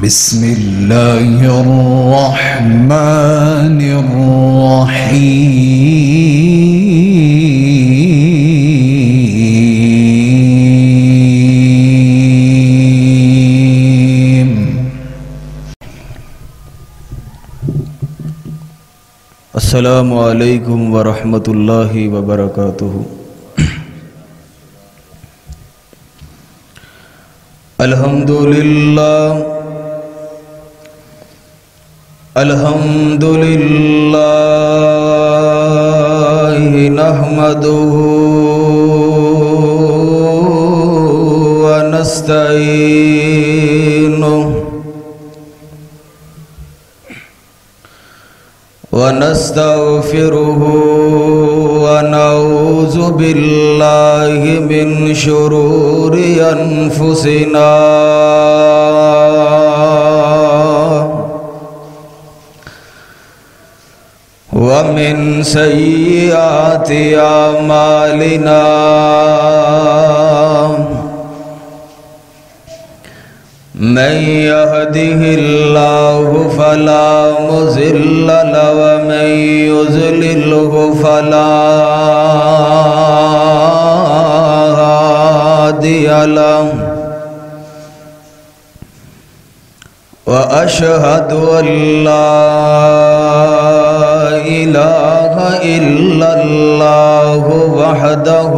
بسم الله الرحمن الرحيم. السلام عليكم ورحمة الله وبركاته. الحمد لله الحمد لله نحمده ونستعينه ونستغفره ونعوذ بالله من شرور أنفسنا ومن سيئات أعمالنا من يهده الله فلا مضل له ومن يضلله فلا هادي له وأشهد أن لا إله إلا الله وحده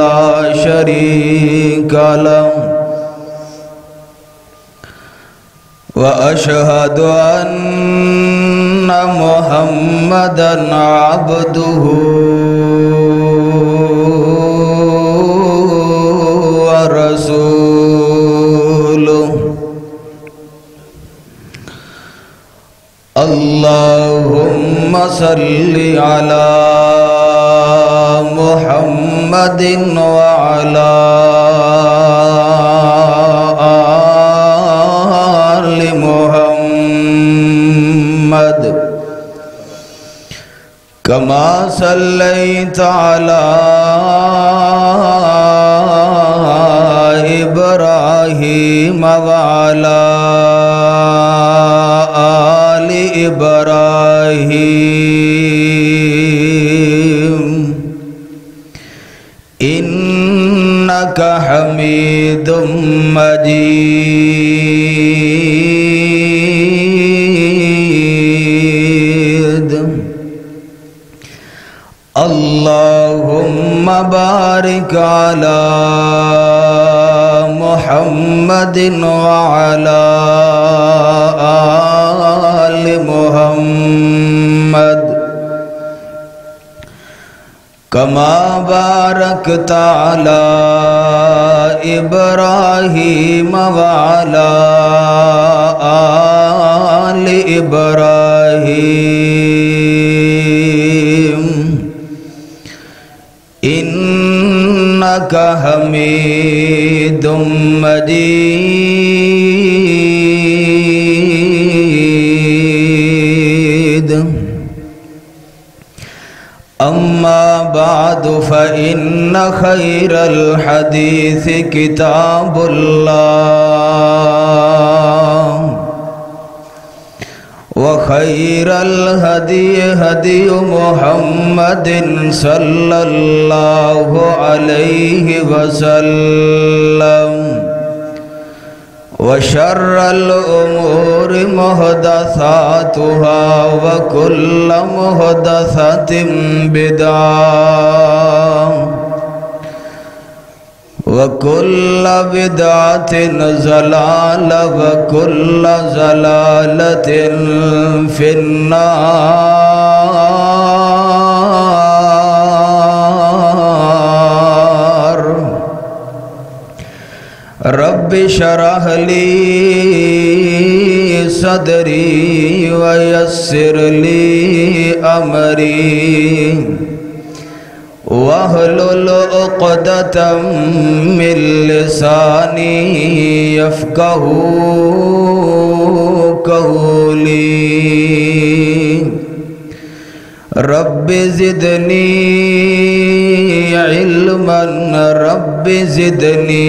لا شريك له وأشهد أن محمدًا عبده ورسوله. اللهم صل على محمد وعلى آل محمد كما صليت على إبراهيم وعلى آل إبراهيم إنك حميد مجيد. اللهم بارك على محمد وعلى آل محمد كما باركت على إبراهيم وعلى آل إبراهيم إنك حميد مجيد. أما بعد فإن خير الحديث كتاب الله وخير الهدي هدي محمد صلى الله عليه وسلم وشر الأمور محدثاتها وكل محدثة بدعة وكل بدعة ضلالة وكل ضلالة في النار. رب اشرح لي صدري ويسر لي أمري واحلل عقدة من لساني يفقهوا قولي. رب زدنی علما رب زدنی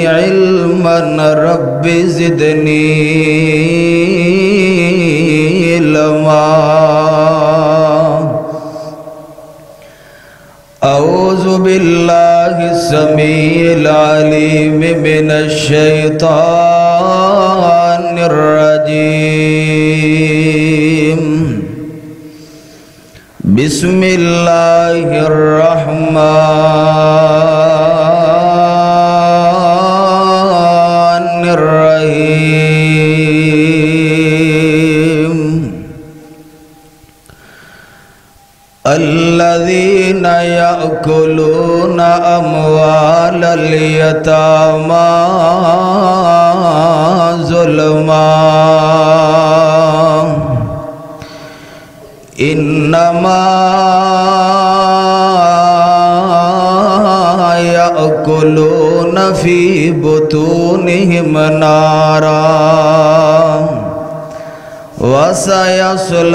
علما رب زدنی علما اعوذ باللہ السمیع العلیم من الشیطان الرجیم بسم اللہ الرحمن الرحیم الذین یأکلون اموال الیتامی ظلما انما یأکلون فی بطونہم نارا وَسَيَصْلَوْنَ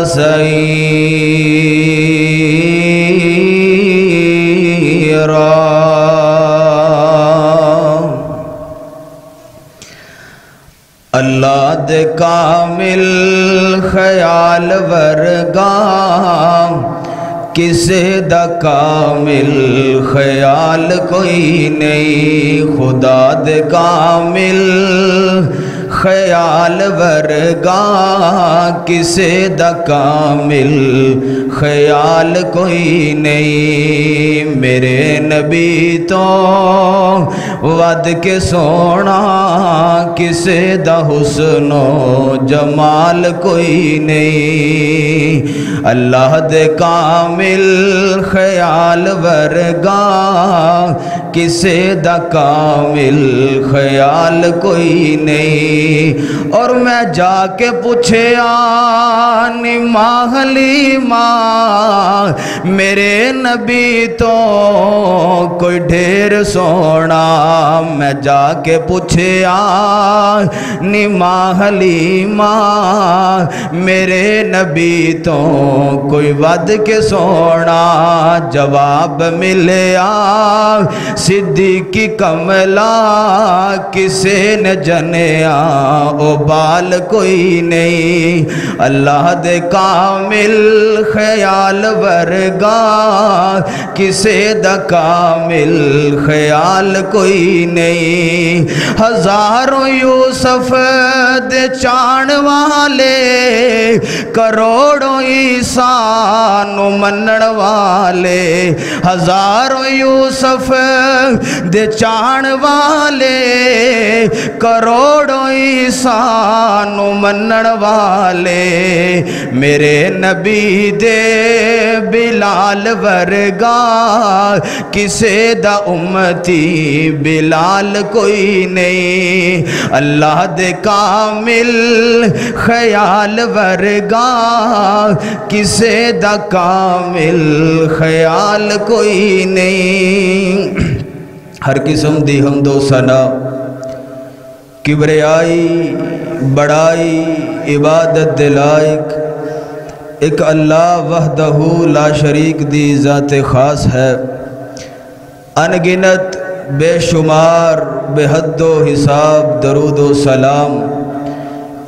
سَعِيرًا اللہ دے کامل خیال ورگا کسے دا کامل خیال کوئی نہیں خدا دے کامل خیال ورگا کسے دا کامل خیال کوئی نہیں میرے نبی تو ود کے سونا کسے دا حسن و جمال کوئی نہیں اللہ دے کامل خیال ورگا کسے دا کامل خیال کوئی نہیں اور میں جا کے پوچھے آنی حلیمہ میرے نبی تو کوئی ڈھیر سونا میں جا کے پوچھے آنی حلیمہ میرے نبی تو کوئی ود کے سونا جواب ملیا صدیقی کملا کسے نے جنیا او بال کوئی نہیں اللہ دے کامل خیال ورگا کسے دا کامل خیال کوئی نہیں ہزاروں یوسف دے چان والے کروڑوں عیسیٰ نو منن والے ہزاروں یوسف دے چان والے کروڑوں عیسیٰ نو منن والے میرے نبی دے بلال ورگا کسے دا امتی بلال کوئی نہیں اللہ دے کامل خیال ورگا کسے دا کامل خیال کوئی نہیں ہر قسم دی حمد و ثنا کبریائی بڑائی عبادت دلائق ایک اللہ وحدہ لا شریک دی ذات خاص ہے انگنت بے شمار بے حد و حساب درود و سلام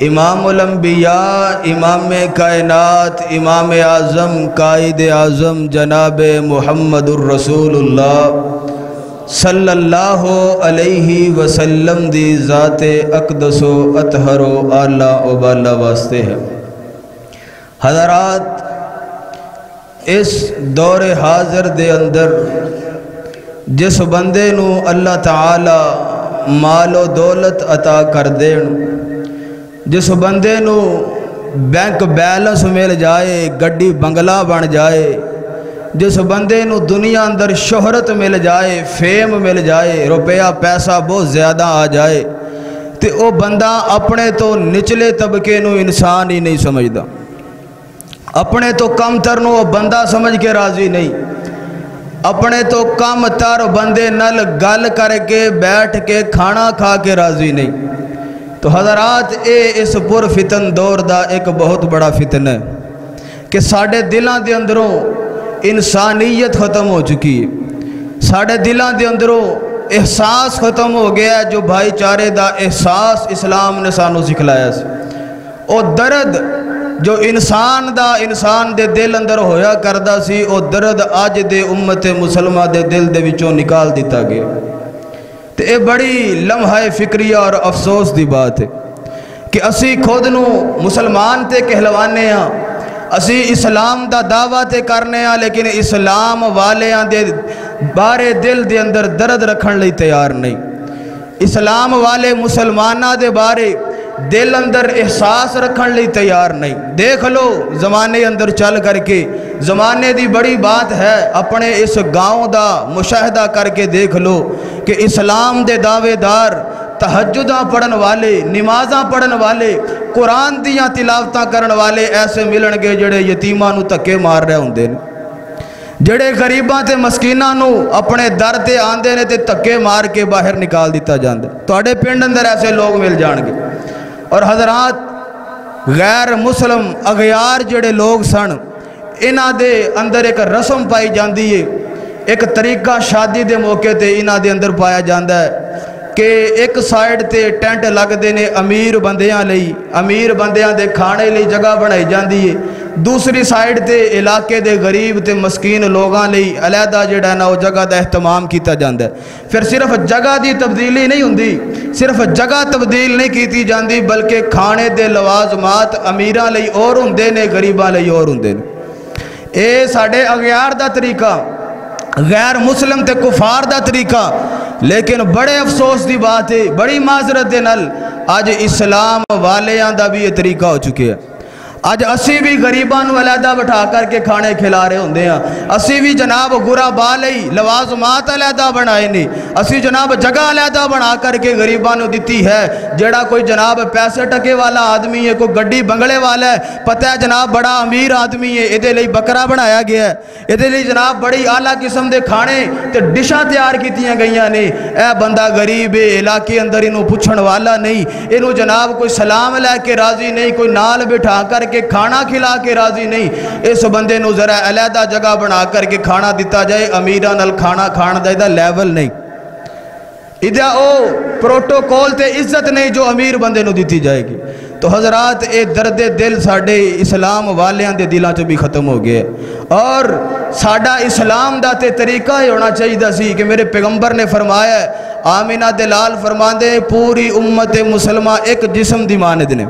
امام الانبیاء امام کائنات امام اعظم قائد اعظم جناب محمد الرسول اللہ صلی اللہ علیہ وسلم دی ذات اقدس و اطہر و اعلیٰ و بالا واسطے ہے حضرات اس دور حاضر دے اندر جس بندے نو اللہ تعالی مال و دولت عطا کر دین جس بندے نو بینک بیلنس مل جائے گڈی بنگلہ بن جائے جس بندے نو دنیا اندر شہرت مل جائے فیم مل جائے روپیہ پیسہ بہت زیادہ آ جائے تے او بندہ اپنے تو نچلے طبقے نو انسان ہی نہیں سمجھدا اپنے تو کم تر نو بندہ سمجھ کے راضی نہیں اپنے تو کم تر بندے نل گل کر کے بیٹھ کے کھانا کھا کے راضی نہیں تو حضرات اس پر فتن دور دا ایک بہت بڑا فتن ہے کہ ساڑھے دلان دے اندروں انسانیت ختم ہو چکی ہے، ساڑھے دلان دے اندروں احساس ختم ہو گیا ہے، جو بھائی چارے دا احساس اسلام نے سانو سکھلایا سی، او درد جو انسان دے دل اندر ہویا کردہ سی، او درد آج دے امت مسلمہ دے دل دے وچوں نکال دیتا گیا۔ تو یہ بڑی لمحہ فکریہ اور افسوس دی بات ہے کہ اسی خود نو مسلمان تے کہلوانے ہاں، اسی اسلام دا دعویٰ تے کرنے ہاں، لیکن اسلام والے ہاں دے بارے دل دے اندر درد رکھن لئی تیار نہیں۔ اسلام والے مسلمانہ دے بارے دل اندر احساس رکھن لئی تیار نہیں۔ دیکھ لو زمانے اندر چل کر کے، زمانے دی بڑی بات ہے، اپنے اس گاؤں دا مشاہدہ کر کے دیکھ لو کہ اسلام دے دعوے دار، تہجداں پڑھن والے، نمازاں پڑھن والے، قرآن دیاں تلاوتاں کرن والے ایسے ملن گے جڑے یتیماں نو تکے مار رہے ہوندے نے، جڑے غریباں تے مسکیناں نو اپنے در تے آندے نے تے تکے مار کے باہر نکال دیتا جاندے۔ تواڈے پنڈ اندر ایسے لوگ مل جان گے۔ اور حضرات غیر مسلم اغیار جڑے لوگ سن، انہاں دے اندر ایک رسم پائی جاندی ہے، ایک طریقہ شادی دے موقع تے انہاں دے اندر پایا جاندہ ہے کہ ایک سائیڈ تے ٹینٹ لگ دینے امیر بندیاں لئی، امیر بندیاں دے کھانے لئی جگہ بنائی جاندی ہے، دوسری سائیڈ تے علاقے دے غریب تے مسکین لوگاں لئی علیحدہ جڑا نا وہ جگہ دا اہتمام کیتا جاندہ ہے۔ پھر صرف جگہ دی تبدیلی نہیں ہوندی، صرف جگہ تبدیل نہیں کیتی جاندی، بلکہ کھانے دے لوازمات امیراں لئی اور ہوندے نے، غریباں لئی اور ہوندے نے۔ اے ساڑھے اغیار دا طریقہ، غیر مسلم تے کفار دا طریقہ، لیکن بڑے افسوس دی بات ہے، بڑی معذرت دے نال آج اسلام والیاں دا بھی یہ طریقہ ہو چکے ہیں۔ آج اسی بھی غریباں نو علیحدہ بٹھا کر کے کھانے کھلا رہے ہوندے ہیں، اسی بھی جناب غرباء لئی لوازمات علیحدہ بنائے نہیں، اسی جناب جگہ علیحدہ بنا کر کے غریباں نو دیتی ہے۔ جڑا کوئی جناب پیسے ٹکے والا آدمی ہے، کوئی گڈی بنگلے والا ہے، پتہ ہے جناب بڑا امیر آدمی ہے، ادھے لئی بکرا بنایا گیا ہے، ادھے لئی جناب بڑی اعلیٰ قسم دے کھانے تے ڈشاں تیار کیتیاں گئیاں نے۔ اے بندہ غریب ہے، علاقے اندر انہوں پوچھن والا نہیں، انہوں جناب کوئی سلام لے کے راضی نہیں، کوئی نال بٹھا کر کہ کھانا کھلا کے راضی نہیں۔ اس بندے نو ذرا علیحدہ جگہ بنا کر کے کھانا دیتا جائے، امیران نال کھانا کھانا دا لیول نہیں، ادھا او پروٹوکول تے عزت نہیں جو امیر بندے نو دیتی جائے گی۔ تو حضرات اے درد دل ساڑھے اسلام والیاں دے دلان چو بھی ختم ہو گئے، اور ساڑھا اسلام دا تے طریقہ ہی ہونا چاہیے دا سی کہ میرے پیغمبر نے فرمایا ہے، آمینہ دلال فرماندے پوری امت مسلمہ ایک جسم دی ماند نے،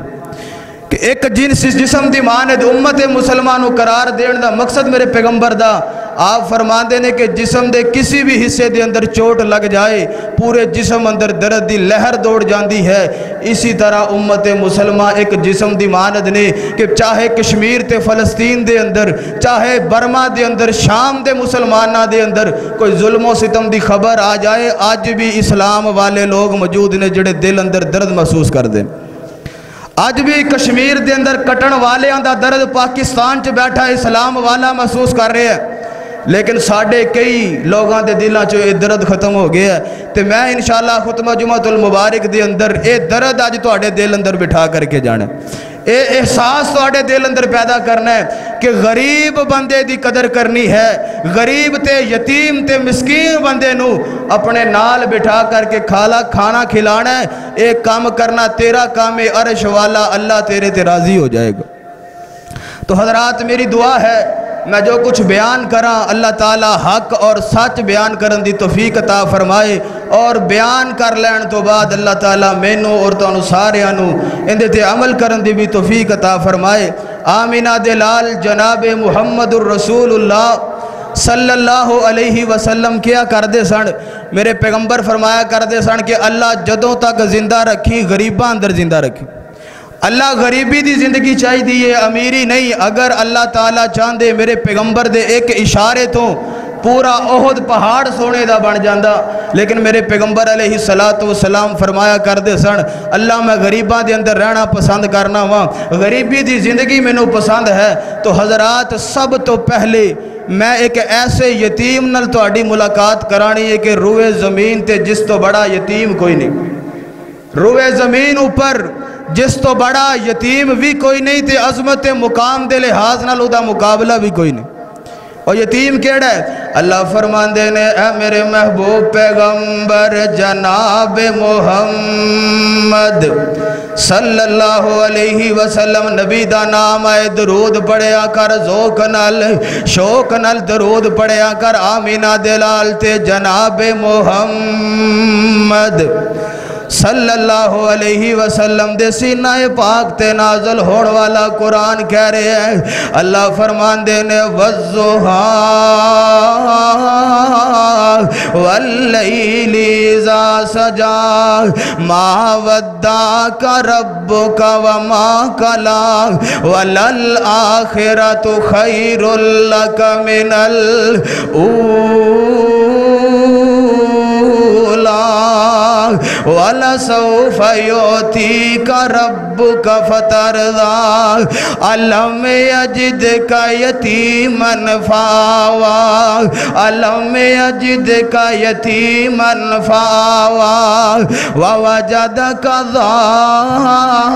کہ ایک جسم دی ماند امت مسلمانوں قرار دین دا مقصد میرے پیغمبر دا آپ فرماندے نے کہ جسم دے کسی بھی حصے دے اندر چوٹ لگ جائے پورے جسم اندر درد دی لہر دوڑ جاندی ہے۔ اسی طرح امت مسلمہ ایک جسم دی ماند نے کہ چاہے کشمیر تے فلسطین دے اندر، چاہے برما دے اندر، شام دے مسلمانہ دے اندر کوئی ظلم و ستم دی خبر آ جائے، آج بھی اسلام والے لوگ موجود نے جڑے دل اندر درد محسوس کر دیں۔ آج بھی کشمیر دے اندر کٹن والے دا درد پاکستان چ بیٹھا اسلام والا محسوس کر رہے ہیں، لیکن ساڑھے کئی لوگاں دے دلوں چو یہ درد ختم ہو گیا ہے۔ تو میں انشاءاللہ خطبہ جمعۃ المبارک دے اندر یہ درد آج تواڈے دل اندر بٹھا کر کے جانا ہے، اے احساس تواڈے دل اندر پیدا کرنا ہے کہ غریب بندے دی قدر کرنی ہے، غریب تے یتیم تے مسکین بندے نو اپنے نال بٹھا کر کے کھانا کھلانا ہے۔ ایک کام کرنا تیرا کام ہے، عرش والا اللہ تیرے تے راضی ہو جائے گا۔ تو حضرات میری دعا ہے میں جو کچھ بیان کراں اللہ تعالیٰ حق اور سچ بیان کرن دی توفیق عطا فرمائے، اور بیان کر لین تو بعد اللہ تعالیٰ مینوں اور تانوں ساریاں نوں اندے تے عمل کرن دی بھی توفیق عطا فرمائے۔ آمینہ دلال جناب محمد الرسول اللہ صلی اللہ علیہ وسلم کیا کردے سن، میرے پیغمبر فرمایا کردے سن کہ اللہ جدوں تک زندہ رکھی غریباں اندر زندہ رکھی۔ اللہ غریبی دی زندگی چاہی دیئے، امیری نہیں۔ اگر اللہ تعالیٰ چاندے میرے پیغمبر دے ایک اشارے تو پورا احد پہاڑ سونے دا بن جاندہ، لیکن میرے پیغمبر علیہ السلام فرمایا کردے سن اللہ میں غریباں دے اندر رہنا پسند کرنا ہوا، غریبی دی زندگی میں نو پسند ہے۔ تو حضرات سب تو پہلے میں ایک ایسے یتیم نل تو اڈی ملاقات کرانی ہے کہ روئے زمین تے جس تو بڑا یتیم کوئی نہیں۔ روئے زمین اوپر جس تو بڑا یتیم بھی کوئی نہیں تے عظمت مقام دے لحاظ نال دا مقابلہ بھی کوئی نہیں. اور یتیم کیڑا ہے؟ اللہ فرماندے نے اے میرے محبوب پیغمبر جناب محمد صلی اللہ علیہ وسلم نبی دا نام آئے درود پڑھیا کر ذوق نال شوق نال درود پڑھیا کر آمینہ دلال تے جناب محمد صلی اللہ علیہ وسلم دے سینہ پاک تے نازل ہون والا قرآن کہہ رہے ہیں. اللہ فرمان دے نے وَالضُّحَىٰ وَاللَّيْلِ إِذَا سَجَىٰ مَا وَدَّعَكَ رَبُّكَ وَمَا قَلَىٰ وَلَلْآخِرَةُ خَيْرٌ لَكَ مِنَ الْأُولَىٰ وَلَسَوْفَ يُعْطِيكَ رَبُّكَ فَتَرْضَىٰ أَلَمْ يَجِدْكَ يَتِيمًا فَآوَىٰ أَلَمْ يَجِدْكَ يَتِيمًا فَآوَىٰ وَوَجَدَكَ ضَالًّا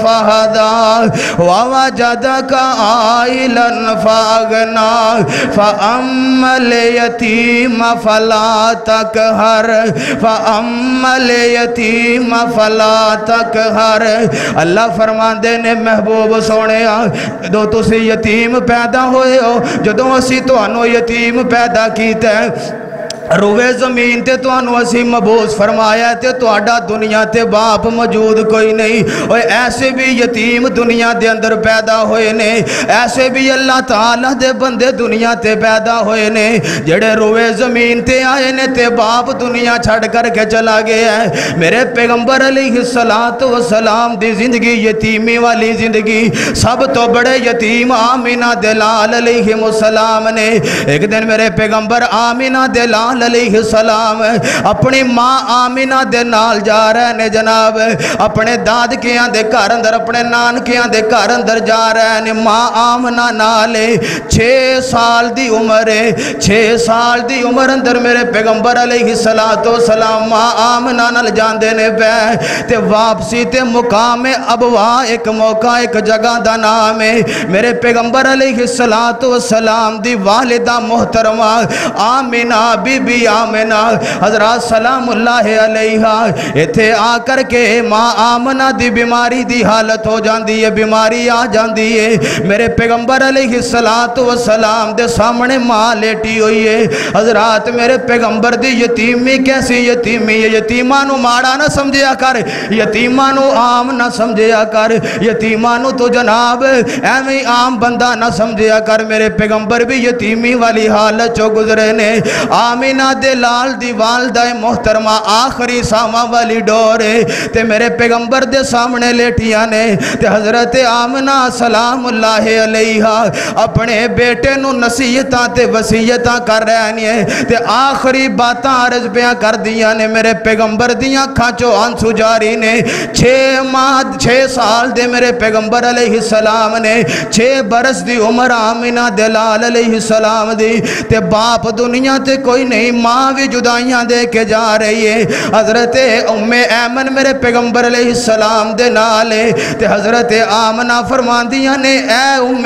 فَهَدَىٰ وَوَجَدَكَ عَائِلًا فَأَغْنَىٰ فَأَمَّا الْيَتِيمَ فَلَا تَقْهَرْ فَأَمَّا الْيَتِيمَ فَلَا تَقْهَرْ. اللہ فرماندے نے محبوب سونے جدوں تسی یتیم پیدا ہوئے ہو جدوں اسی تانوں یتیم پیدا کیتا ہے روئے زمین تے تو انو اسی مبوس فرمایا تے تو آڈا دنیا تے باپ موجود کوئی نہیں اور ایسے بھی یتیم دنیا دے اندر پیدا ہوئے نے ایسے بھی اللہ تعالیٰ دے بندے دنیا تے پیدا ہوئے نے جڑے روئے زمین تے آئے نے تے باپ دنیا چھڑ کر کے چلا گیا ہے. میرے پیغمبر علیہ السلام دی زندگی یتیمی والی زندگی سب تو بڑے یتیم آمینہ دلال علیہ السلام نے. ایک دن میرے پیغمبر آمینہ دلال علیہ السلام اپنی ماں آمینہ دے نال جا رہے نے جناب اپنے دادکیاں دے گھر اندر اپنے نانکیاں دے گھر اندر جا رہے نے. ماں آمنہ نالے 6 سال دی عمر ہے 6 سال دی عمر اندر میرے پیغمبر علیہ السلام ماں آمنہ نال جاندے نے پہ تے واپسی تے مقام ابوا ایک موقع ایک جگہ دا نام ہے. میرے پیغمبر علیہ السلام دی والدہ محترمہ آمنہ بی بی آمنہ حضرات سلام اللہ علیہ ایتھے آ کر کے ماں آمنہ دی بیماری دی حالت ہو جاندی ہے بیماری آ جاندی ہے. میرے پیغمبر علیہ السلام دے سامنے ماں لیٹی ہوئی ہے. حضرات میرے پیغمبر دی یتیمی کیسی یتیمی ہے یتیمانو ماڑا نہ سمجھیا کر یتیمانو عام نہ سمجھیا کر یتیمانو تو جناب ایویں عام بندہ نہ سمجھیا کر. میرے پیغمبر بھی یتیمی والی حالت چو گزرے نے. آمینہ دے لال دی والدہ محترمہ آخری ساما والی ڈورے تے میرے پیغمبر دے سامنے لیٹیاں نے تے حضرت آمنہ سلام اللہ علیہ اپنے بیٹے نو نصیحتاں تے وصیتاں کر رہے ہیں تے آخری باتاں عرض بیاں کر دیاں نے. میرے پیغمبر دیاں کھانچو آنسو جاری نے. 6 سال دے میرے پیغمبر علیہ السلام نے 6 برس دی عمر آمینہ دے لال علیہ السلام دی تے باپ دنیا تے کوئی نہیں ماں بھی جدائیاں دے کے جا رہی ہے. حضرت ام ایمن میرے پیغمبر علیہ السلام دے نالے تے حضرت آمنہ فرماندیاں نے اے ام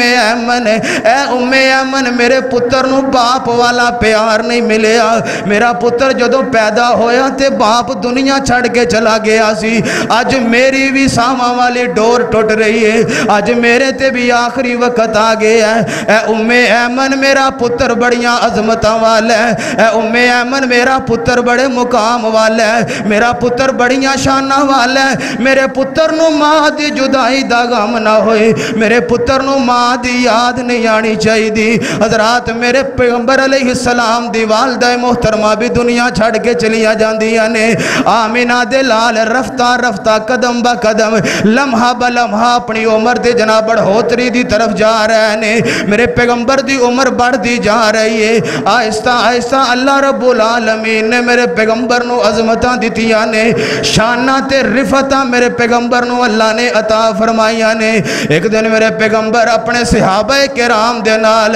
ایمن میرے پتر نو باپ والا پیار نہیں ملیا. میرا پتر جدو پیدا ہویا تے باپ دنیا چھڑ کے چلا گیا سی. آج میری بھی ساما والی ڈور ٹوٹ رہی ہے آج میرے تے بھی آخری وقت آ گیا ہے. اے ام ایمن میرا پتر بڑیاں عظمتاں والا ہے. اے ام ایمن میرا پتر بڑے مقام والا ہے میرا پتر بڑیاں شانہ والا ہے. میرے پتر نو ماں دی جدائی دا غم نہ ہوئے میرے پتر نو ماں دی یاد نہیں آنی چاہی دی. حضرات میرے پیغمبر علیہ السلام دی والدہ محترمہ بھی دنیا چھڑ کے چلیا جاندیاں نے. آمینہ دے لال رفتہ رفتہ قدم با قدم لمحہ با لمحہ اپنی عمر دے جناب بڑھوتری دی طرف جا رہے نے. میرے پیغمبر دی عمر بڑھ دی جا رہی ہے. آہستہ آہستہ اللہ رب العالمین نے میرے پیغمبر نو عظمتاں دیتیاں نے شانہ تے رفتاں میرے پیغمبر نو اللہ نے عطا فرمائیاں نے. ایک دن میرے پیغمبر اپنے صحابہ کرام دے نال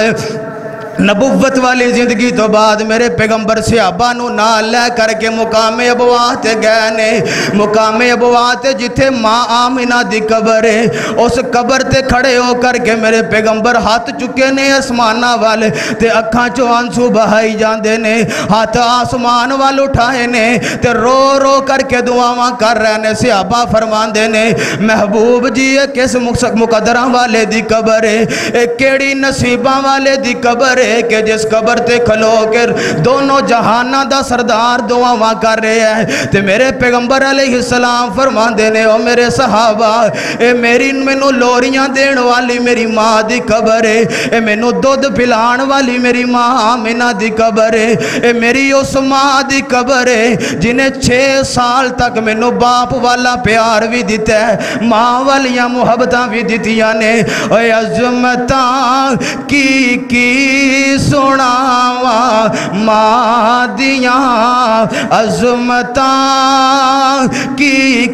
نبوت والی زندگی تو بعد میرے پیغمبر صحابہ نو نال لے کر کے مقام ابوات گئے نے. مقام ابوات جتھے ماں آمینہ دی قبر ہے, اس قبر تے کھڑے ہو کر کے میرے پیغمبر ہاتھ چکے نے آسمانہ والے تے اکھاں چو آنسو بہائی جاندے نے. ہاتھ آسمان وال اٹھائے نے تے رو رو کر کے دعاواں کر رہے نے. صحابہ فرماندے نے محبوب جی یہ کس مقدراں والے دی قبر ہے, ایک کیڑی نصیباں والے دی قبر ہے کہ جس قبر تے کھلو کر دونوں جہانہ دا سردار دعاواں کر رہے ہیں. تے میرے پیغمبر علیہ السلام فرماندے نے او میرے صحابہ اے میری مینوں لوریاں دین والی میری ماں دی قبر ہے, اے مینوں دودھ پلان والی میری ماں آمینہ دی قبر ہے, اے میری اس ماں دی قبر ہے جنہیں 6 سال تک مینوں باپ والا پیار بھی دیتا ہے, ماں والیاں محبتاں بھی دیتیاں نے. اے عظمتاں کی سناواں ماں دیاں, عظمتاں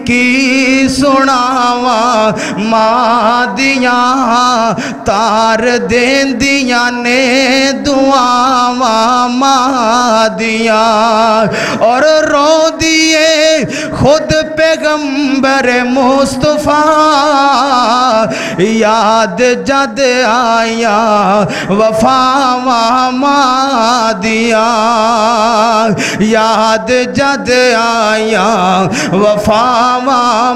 کی سناواں ماں دیاں, تار دین دیاں نے دعاواں ماں دیاں. اور رو دیے خود پیغمبر مصطفیٰ یاد جد آیا وفا ماں دیاں, یاد جد آیا وفا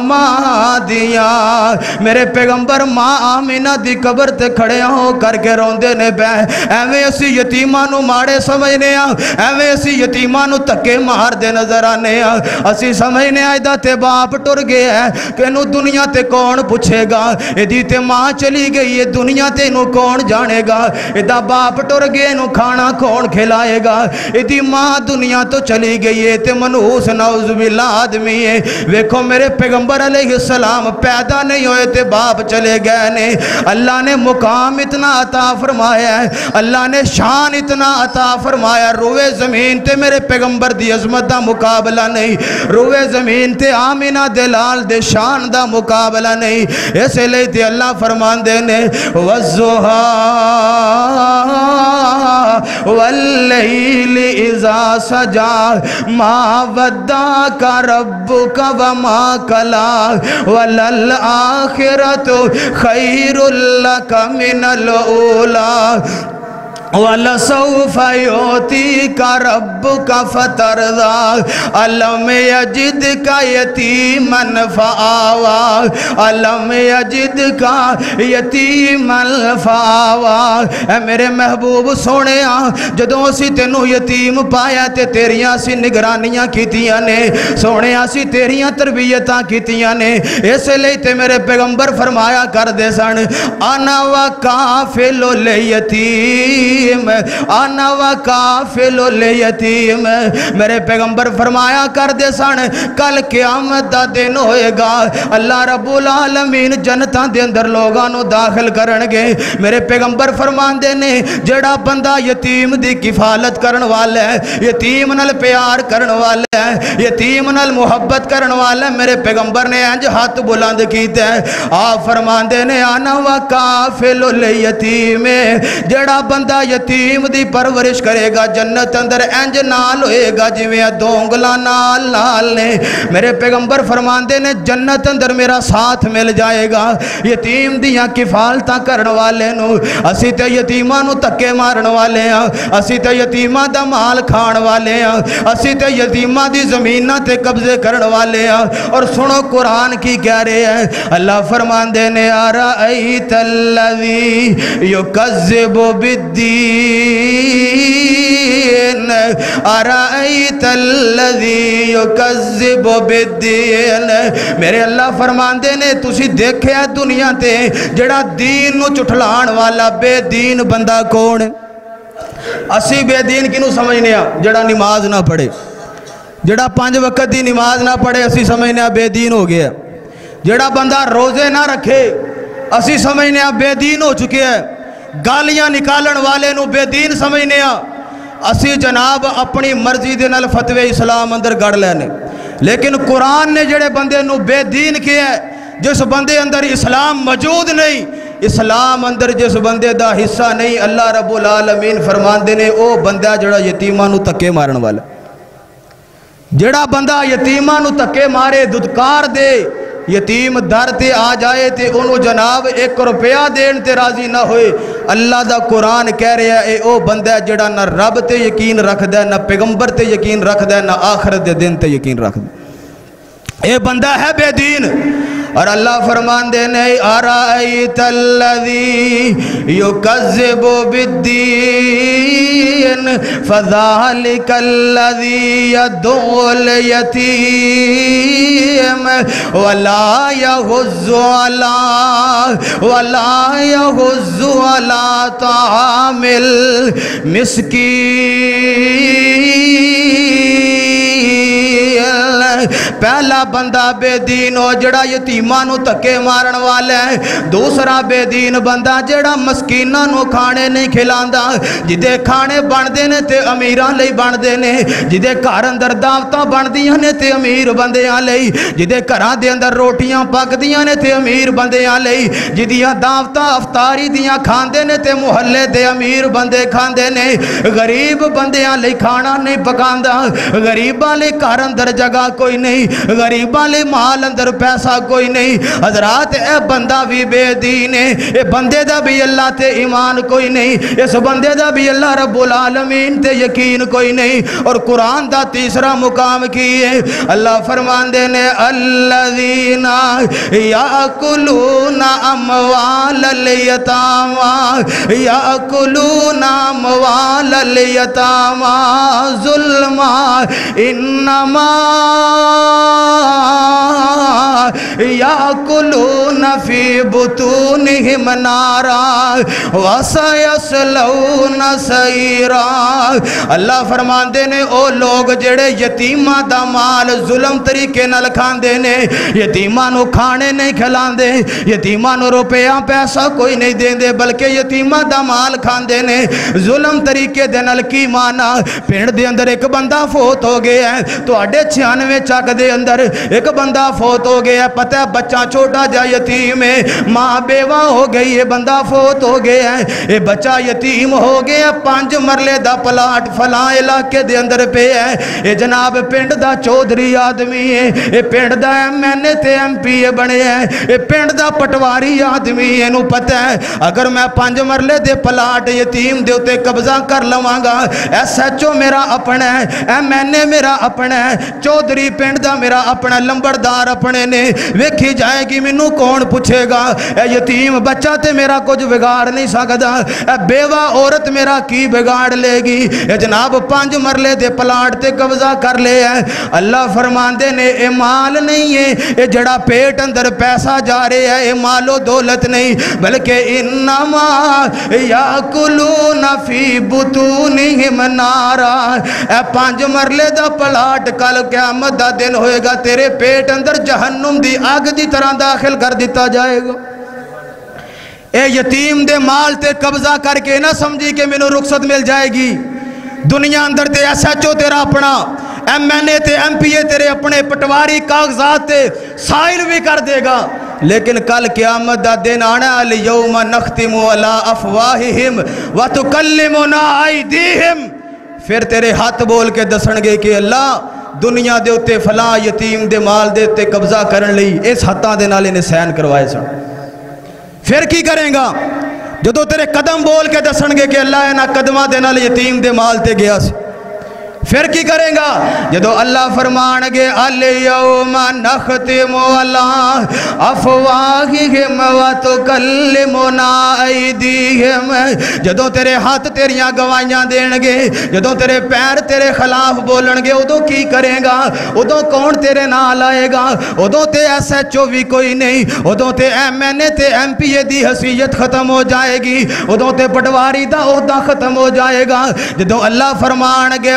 ماں دیاں. میرے پیغمبر ماں آمینہ دی قبر تے کھڑے ہو کر کے روندے نے پے. ایویں اسی یتیماں نو ماڑے سمجھنے ہاں, ایویں اسی یتیماں نو تکے مار دے نظر آنے ہاں. اسی سمجھنے آئے دا تے باپ ٹر گیا ہے کہ انہوں دنیا تے کون پوچھے گا, ایدی تے ماں چلی گئی ہے دنیا تے انہوں کون جانے گا, ایدہ باپ ٹر گئے انہوں کھانا کون کھلائے گا, ایدی ماں دنیا تو چلی گئی ہے تے منحوس نعوذ باللہ آدمی ہے. ویکھو میرے پیغمبر علیہ السلام پیدا نہیں ہوئے تے باپ چلے گئے نے. اللہ نے مقام اتنا عطا فرمایا ہے, اللہ نے شان اتنا عطا فرمایا. روئے زمین تے میرے پیغمبر دی عظمت دا مقابلہ نہیں, روئے زمین تے آمینہ دلال دے شان دا مقابلہ نہیں. اسے لئے تے اللہ فرمان دے نے وَالضُّحَا وَاللَّيْلِ إِذَا سَجَا مَا وَدَّعَكَ رَبُّكَ وَمَا قَلَا وَلَلْآخِرَةُ خَيْرٌ لَكَ مِنَ الْأُولَى وَلَسَوْفَ يُعْطِيكَ رَبُّكَ فَتَرْضَىٰ أَلَمْ يَجِدْكَ يَتِيمًا فَآوَىٰ أَلَمْ يَجِدْكَ يَتِيمًا فَآوَىٰ. اے میرے محبوب سونے جدوں اسی تینوں یتیم پایا تے تیریاں سی نگرانیاں کیتیاں نے, سونے سی تیریاں تربیتاں کیتیاں نے. اس لئے تے میرے پیغمبر فرمایا کر دے سن انا وکافل الیتیم, انا وکافل الیتیم. میرے پیغمبر فرمایا کر دے سن کل قیامت دا دن ہوئے گا, اللہ رب العالمین جنتاں دے اندر لوگاں نو داخل کرنگے. میرے پیغمبر فرمان دے نے جڑا بندہ یتیم دی کفالت کرن والا ہے, یتیم نال پیار کرن والا ہے, یتیم نال محبت کرن والا ہے, میرے پیغمبر نے انج ہاتھ بلند کیتا ہے. آپ فرمان دے نے انا وکافل الیتیم, جڑا بندہ یتیم دی پرورش کرے گا جنت اندر انج نال ہوئے گا جویں دونگلا نال نال نے. میرے پیغمبر فرماندے نے جنت اندر میرا ساتھ مل جائے گا یتیم دیاں کفالتاں کرن والے نو. اسی تے یتیماں نو تکے مارن والے ہاں, اسی تے یتیماں دا مال کھان والے ہاں, اسی تے یتیماں دی زمیناں تے قبضے کرن والے ہاں. اور سنو قرآن کی کہہ رہے ہیں, اللہ فرماندے نے ارأیت الذی یکذب بالدین, ارأیت الذی یکذب بالدین. میرے اللہ فرماندے نے تسی دیکھے ہے دنیا تے جڑا دین نو چٹھلان والا بے دین بندہ کون. اسی بے دین کنو سمجھنے ہیں جڑا نماز نہ پڑھے, جڑا 5 وقت دی نماز نہ پڑھے اسی سمجھنے ہیں بے دین ہو گیا. جڑا بندہ روزے نہ رکھے اسی سمجھنے ہیں بے دین ہو چکے ہیں. گالیاں نکالن والے نو بے دین سمجھنے ہیں. اسی جناب اپنی مرضی دے نال فتوی اسلام اندر گڑ لینے, لیکن قرآن نے جڑے بندے نو بے دین کیا ہے, جس بندے اندر اسلام موجود نہیں اسلام اندر جس بندے دا حصہ نہیں اللہ رب العالمین فرماندے نے او بندہ جڑا یتیماں نو تکے مارن والا جڑا بندہ یتیماں نو تکے مارے ددکار دے یتیم در تے آ جائے تے انہوں جناب 1 روپیہ دین تے راضی نہ ہوئے اللہ دا قرآن کہہ رہا ہے او بندہ جڑا نہ رب تے یقین رکھ دے نہ پیغمبر تے یقین رکھ دے نہ آخرت دے دن تے یقین رکھ دے اے بندہ ہے بے دین اور اللہ فرمان دے نہیں ارائیت الذی یکذب بالدین فذالک الذی یدعو الیتیم ولا یحض علی طعام المسکین پہلا بندہ بے دین ہو جڑا یتیماں نو تکے مارن والا ہے دوسرا بے دین بندہ جڑا مسکیناں نو کھانے نہیں کھلاندا جدے کھانے بندے نے تے امیراں لئی بندے نے جدے گھر اندر دعوتاں بندیاں نے تے امیر بندیاں لئی جدے گھراں دے اندر روٹیاں پکدیاں نے تے امیر بندیاں لئی جدیاں دعوتاں افطاری دیاں کھاندے نے تے محلے دے امیر بندے کھاندے نے غریب بندیاں لئی کھانا نہیں پکاندا غریباں لئی گھر اندر جگہ کوئی نہیں غریباں لئی مال اندر پیسہ کوئی نہیں حضرات اے بندہ بھی بے دین ہے اے بندے دا بھی اللہ تے ایمان کوئی نہیں اس بندے دا بھی اللہ رب العالمین تے یقین کوئی نہیں اور قرآن دا تیسرا مقام کی ہے اللہ فرمان دے نے الذین یاکلون اموال الیتامی ظلما انما یاکلون فی بطونہم نارا وسیصلون سعیرا اللہ فرمان دے نے او لوگ جڑے یتیماں دا مال ظلم طریقے نال کھاندے نے یتیماں نو کھانے نہیں کھلاندے یتیماں نو روپیہ پیسہ کوئی نہیں دیندے بلکہ یتیماں دا مال کھاندے نے ظلم طریقے دے نال کی مانا پنڈ دے اندر ایک بندہ فوت ہو گیا ہے تو اڈے 96 چک دے اندر ایک بندہ فوت ہو گیا ہے پتہ ہے بچہ چھوٹا جا یتیم ہے ماں بیوہ ہو گئی ہے بندہ فوت ہو گیا ہے یہ بچہ یتیم ہو گیا 5 مرلے دا پلاٹ فلاں علاقے دے اندر پہ ہے یہ جناب پنڈ دا چودھری آدمی ہے یہ پنڈ دا MNA تے MP بنے ہے یہ پنڈ دا پٹواری آدمی ہے نو پتہ ہے اگر میں 5 مرلے دے پلاٹ یتیم دے اتے قبضہ کر لواں گا SHO میرا اپنا ہے MNA میرا اپنا ہے چودھری پنڈ دا میرا اپنا لمبردار اپنے نے ویکھی جائے گی منو کون پوچھے گا اے یتیم بچہ تے میرا کچھ بگاڑ نہیں سکدا اے بیوہ عورت میرا کی بگاڑ لے گی اے جناب 5 مرلے دے پلاٹ تے قبضہ کر لے ہے اللہ فرمان دے نے اے مال نہیں ہے اے جڑا پیٹ اندر پیسہ جا رہے ہے اے مال و دولت نہیں بلکہ انما یاکلون فی بطونہم نارا اے 5 مرلے دا پلاٹ کل قیامت دا دن ہوئے گا تیرے پیٹ اندر جہنم دی آگ دی طرح داخل کر دیتا جائے گا اے یتیم دے مال تے قبضہ کر کے نہ سمجھی کہ میں نے رخصت مل جائے گی دنیا اندر تے SHO تیرا اپنا MNA تے MPA تیرے اپنے پٹواری کاغذات تے سائل بھی کر دے گا لیکن کل قیامت دا دن آنا الیوم نختم علی افواہہم وتکلمنا ایدیہم پھر تیرے ہاتھ بول کے دسن گے کہ اللہ دنیا دے اتے فلاں یتیم دے مال دے اتے قبضہ کرن لئی اس ہاتھاں دے نال انہیں سین کروائے سن پھر کی کریں گا جدو تیرے قدم بول کے دسن گے کہ اللہ اینا قدمہ دے نال یتیم دے مال تے گیا سی پھر کی کریں گا جدو اللہ فرمان گے الیوم نختم علی افواہہم وتکلمنا ایدیہم جدو تیرے ہاتھ تیریاں گوائیاں دین گے جدو تیرے پیر تیرے خلاف بولن گے ادو کی کریں گا ادو کون تیرے نال آئے گا ادو تے SHO بھی کوئی نہیں ادو تے MNA تے MPA دی حیثیت ختم ہو جائے گی ادو تے پٹواری دا عہدہ ختم ہو جائے گا جدو اللہ فرمان گے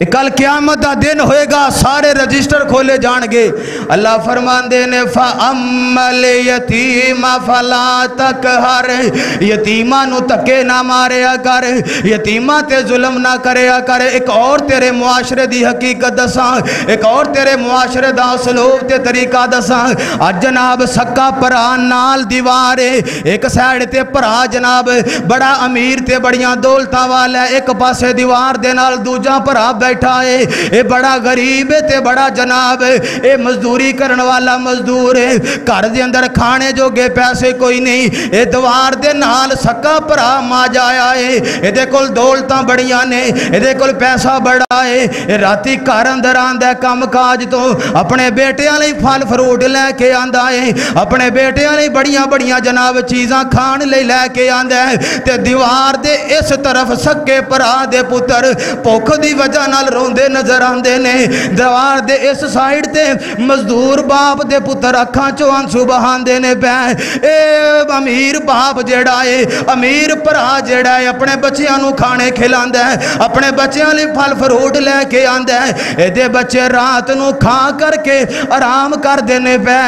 کل قیامت دا دن ہوئے گا، سارے رجسٹر کھولے جان گے۔ اللہ فرمان دے نے فَأَمَّا الْيَتِيمَ فَلَا تَقْهَرْ، یتیمہ نو تکے نہ ماریا کر، یتیمہ تے ظلم نہ کریا کر۔ ایک اور تیرے معاشرے دی حقیقت دساں، ایک اور تیرے معاشرے دا سلوک تے طریقہ دساں۔ آج جناب سکا پرا نال دیوارے، ایک سائیڈ تے پرا جناب بڑا امیر تے بڑیاں دولتاں والا، ایک پاسے دیوار دے نال دوجا پرا بیٹھا ہے، اے بڑا غریب ہے تے بڑا جناب اے مزدوری کرن والا مزدور ہے، گھر دے اندر کھانے جو گے پیسے کوئی نہیں، اے دوار دے نال سکا پرا ما جایا ہے، اے دے کول دولتاں بڑیاں نے، اے دے کول پیسہ بڑا ہے، اے راتی گھر اندر آندا ہے کم کاج تو اپنے بیٹیاں لئی پھل فروٹ لے کے آندا ہے، اپنے بیٹیاں لئی بڑیاں بڑیاں جناب چیزاں کھان لئی لے کے آندا ہے، تے دیوار دے اس طرف سکے پرا دے پتر بھوک دی وجہ نال روندے نظر آندے نے، دیوار دے اس سائیڈ تے مزدور باپ دے پتر اکھاں چوں آنسو بہاندے نے پے، اے امیر باپ جیڑا ہے، امیر پرا جیڑا ہے اپنے بچیاں نو کھانے کھلاندا ہے، اپنے بچیاں لئی پھل فروٹ لے کے آندا ہے، اے دے بچے رات نو کھا کر کے آرام کر دینے پے،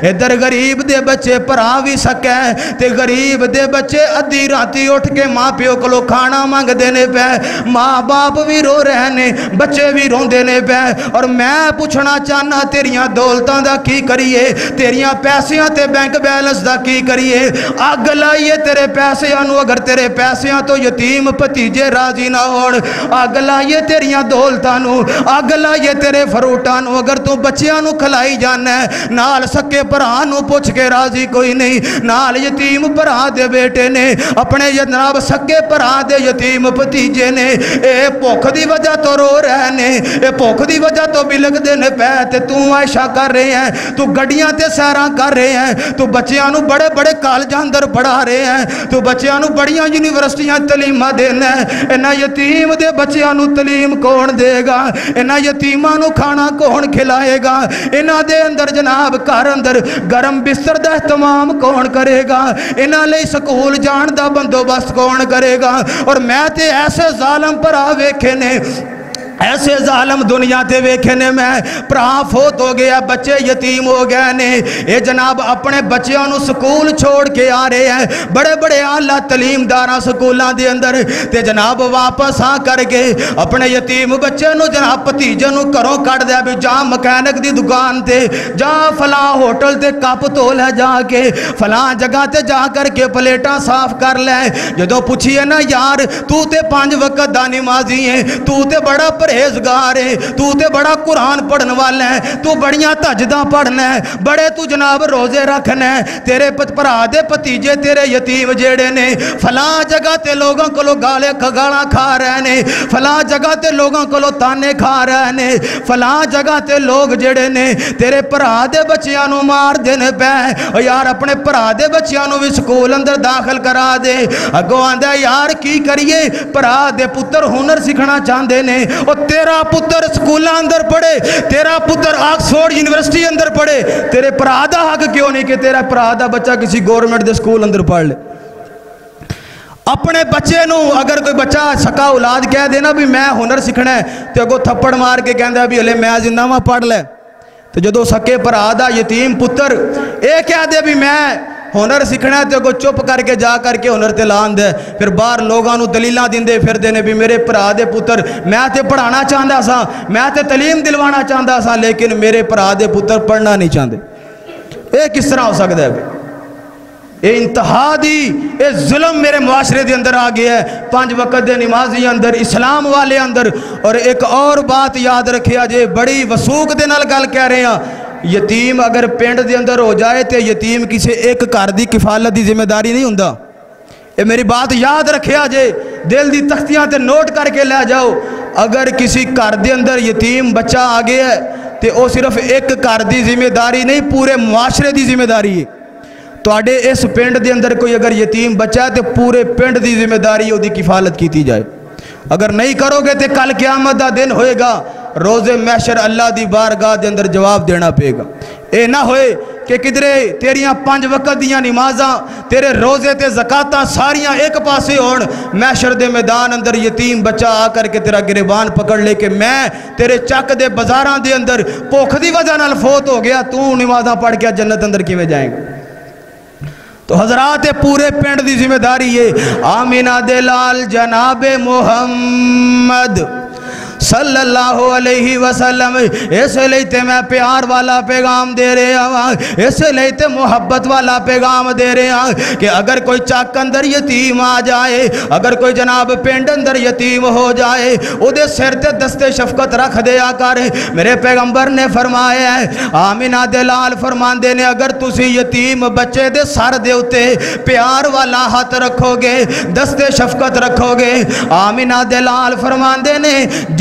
ادھر غریب دے بچے پرا بھی سکے تے غریب دے بچے ادھی راتی اٹھ کے ماں پیو کلو کھانا مانگ دینے پے، ماں باپ بھی رو رہنے بچے بھی رون دینے پہ، اور میں پوچھنا چاہنا تیریاں دولتاں دا کی کریے، تیریاں پیسیاں تے بینک بیلنس دا کی کریے، آگ لائیے تیرے پیسیاں نو، اگر تیرے پیسیاں تو یتیم پتیجے راضی نہ ہون، آگ لائیے تیریاں دولتاں نو، آگ لائیے تیرے فروٹاں نو، اگر تو بچیاں نو کھلائی جانا ہے، نال سکے پرا نو پوچھ کے راضی کوئی نہیں، نال یتیم پرا دے بیٹے نے، اپنے جناب سکے پرا دے یتیم پتیجے نے، اے بھوک دی وجہ تو رو رہنے، اے بھوک دی وجہ تو بلک دینے پہ، تے تو عائشہ کر رہے ہیں، تو گڑیاں تے سیران کر رہے ہیں، تو بچیاں نو بڑے بڑے کالجاں اندر پڑھا رہے ہیں، تو بچیاں نو بڑیاں یونیورسٹیاں تعلیمہ دینا ہے، انہاں یتیم دے بچیاں نو تعلیم کون دے گا، انہاں یتیماں نو کھانا کون کھلائے گا، انہاں دے اندر جناب گھر اندر گرم بستر دا اہتمام کون کرے گا، انہاں لئی سکول جان دا بندوبست کون کرے گا، اور میں تے ایسے ظالم پر ویکھے نے، ایسے ظالم دنیا تے ویکھنے میں پرا فوت ہو گیا، بچے یتیم ہو گئے نے، اے جناب اپنے بچیاں نو سکول چھوڑ کے آ رہے ہیں، بڑے بڑے اعلیٰ تعلیم داراں سکولاں دے اندر، تے جناب واپس آ کر کے اپنے یتیم بچے نو جناب پتیجے نو کروں کٹ دیا بھی جا مکینک دی دکان تے، جا فلاں ہوٹل تے کپ تول ہے، جا کے فلاں جگہ تے جا کر کے پلیٹاں صاف کر لے، جدوں پوچھئے نا یار تو تے 5 وقت دا نمازی ہے، تو تے بڑا پرہیزگار ہے، تو تے بڑا قرآن پڑھن والا ہے، تو بڑیاں تہجداں پڑھنا ہے، بڑے تو جناب روزے رکھنا ہے، تیرے پرا دے پتیجے تیرے یتیم جیڑے نے فلاں جگہ تے لوگوں کو لو گالاں کھا رہے نے، فلاں جگہ تے لوگوں کو لو تانے کھا رہے نے، فلاں جگہ تے لوگ جیڑے نے تیرے پرا دے بچیاں نو مار دینے پہ، اور یار اپنے پرا دے بچیاں نو بھی سکول اندر داخل کرا دے، اگو آندہ یار کی کریے، پرا دے پتر ہنر سکھنا چاہندے نے، اور تیرا پتر سکولہ اندر پڑھے، تیرا پتر آکسفورڈ یونیورسٹی اندر پڑھے، تیرے پرادہ حق کیوں نہیں کہ تیرا پرادہ بچہ کسی گورنمنٹ دے سکول اندر پڑھ لے؟ اپنے بچے نو اگر کوئی بچہ سکا اولاد کہہ دینا بھی میں ہنر سکھنا ہے، تو اگو تھپڑ مار کے کہندہ بھی علی میں زندہ ماں پڑھ لے، تو جدو سکے پرادہ یتیم پتر اے کہہ دے بھی میں ہنر سکھنا ہے، تو چپ کر کے جا کر کے ہنر تے لان دے، پھر باہر لوگاں نو دلیلاں دیندے پھر دینے بھی میرے پرا دے پتر میں تے پڑھانا چاہندا سا، میں تے تعلیم دلوانا چاہندا سا، لیکن میرے پرا دے پتر پڑھنا نہیں چاہندے۔ اے کس طرح ہو سکتا ہے؟ اے انتہا دی اے ظلم میرے معاشرے دے اندر آ گیا ہے، 5 وقت دے نمازی اندر، اسلام والے اندر۔ اور ایک اور بات یاد رکھیا جے، بڑی وثوق دے نال گل کہہ رہے ہیں، یتیم اگر پینڈ دے اندر ہو جائے تے یتیم کسی ایک گھر دی کفالت دی ذمہ داری نہیں ہوندا۔ اے میری بات یاد رکھیا جے، دل دی تختیاں تے نوٹ کر کے لے جاؤ، اگر کسی گھر دے اندر یتیم بچہ آ گیا ہے تے او صرف ایک گھر دی ذمہ داری نہیں، پورے معاشرے دی ذمہ داری ہے۔ تو آڈے اس پینڈ دے اندر کوئی اگر یتیم بچہ ہے تے پورے پینڈ دی ذمہ داری دی کفالت کیتی جائے، اگر نہیں کرو گے تے کل قیامت دا دن ہوئے گا، روز محشر اللہ دی بارگاہ دے اندر جواب دینا پے گا۔ اے نہ ہوئے کہ کدرے تیریاں 5 وقت دیاں نمازاں تیرے روزے تے زکاتاں ساریاں ایک پاسے ہون، محشر دے میدان اندر یتیم بچہ آ کر کے تیرا گریبان پکڑ لے کہ میں تیرے چک دے بازاراں دے اندر بھوک دی وجہ نال فوت ہو گیا، تو نمازاں پڑھ کے جنت اندر کیویں جائیں گا؟ تو حضرات پورے پنڈ دی ذمہ داری ہے، آمینہ دے لال جناب محمد صلی اللہ علیہ وسلم، اس لئے تے میں پیار والا پیغام دے رہے ہیں، اس لئے تے محبت والا پیغام دے رہے ہیں کہ اگر کوئی چک اندر یتیم آ جائے، اگر کوئی جناب پنڈ اندر یتیم ہو جائے، او دے سر تے دستے شفقت رکھ دیا کر۔ میرے پیغمبر نے فرمایا ہے، آمینہ دے لال فرماندے نے اگر تسی یتیم بچے دے سر دے اتے پیار والا ہاتھ رکھو گے، دستے شفقت رکھو گے، آمینہ دے لال فرماندے نے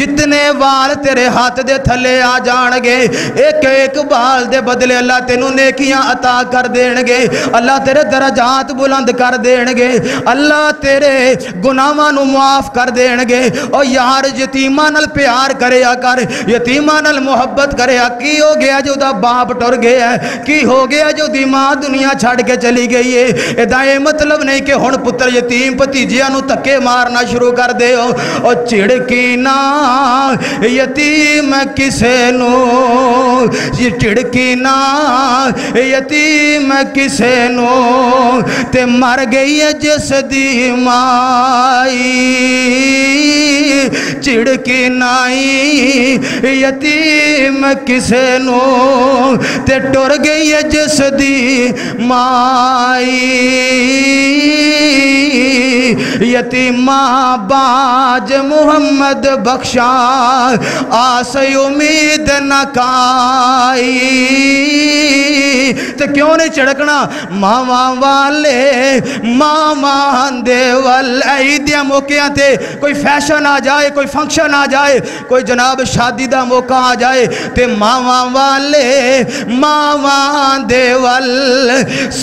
جتنے وال تیرے ہاتھ دے تھلے آ جان گے، ایک ایک بال دے بدلے اللہ تینوں نیکیاں عطا کر دین گے، اللہ تیرے درجات بلند کر دین گے، اللہ تیرے گناہاں نو معاف کر دین گے۔ اور یار یتیماں نال پیار کریا کر، یتیماں نال محبت کریا۔ کی ہو گیا جو دا باپ ٹر گیا ہے، کی ہو گیا جو دی ماں دنیا چھڑ کے چلی گئی ہے، ادا یہ مطلب نہیں کہ ہن پتر یتیم بھتیجیاں نو تکے مارنا شروع کر دے ہو۔ اور چڑکی نہ یتیم کسے نو، یہ چڑکی نہ یتیم کسے نو، تے مر گئی ہے جس دی مائی، چڑکی نائی یتیم کسے نو، تے ٹر گئی ہے جس دی مائی، یتیمہ باج محمد بخشا آسے امید نہ کائی۔ تو کیوں نہیں چڑکنا؟ ماما والے ماما دے وال عیدیاں موقعہ تے کوئی فیشن آ جائے، کوئی فنکشن آ جائے، کوئی جناب شادی دا موقع آ جائے تے ماما والے ماما دے وال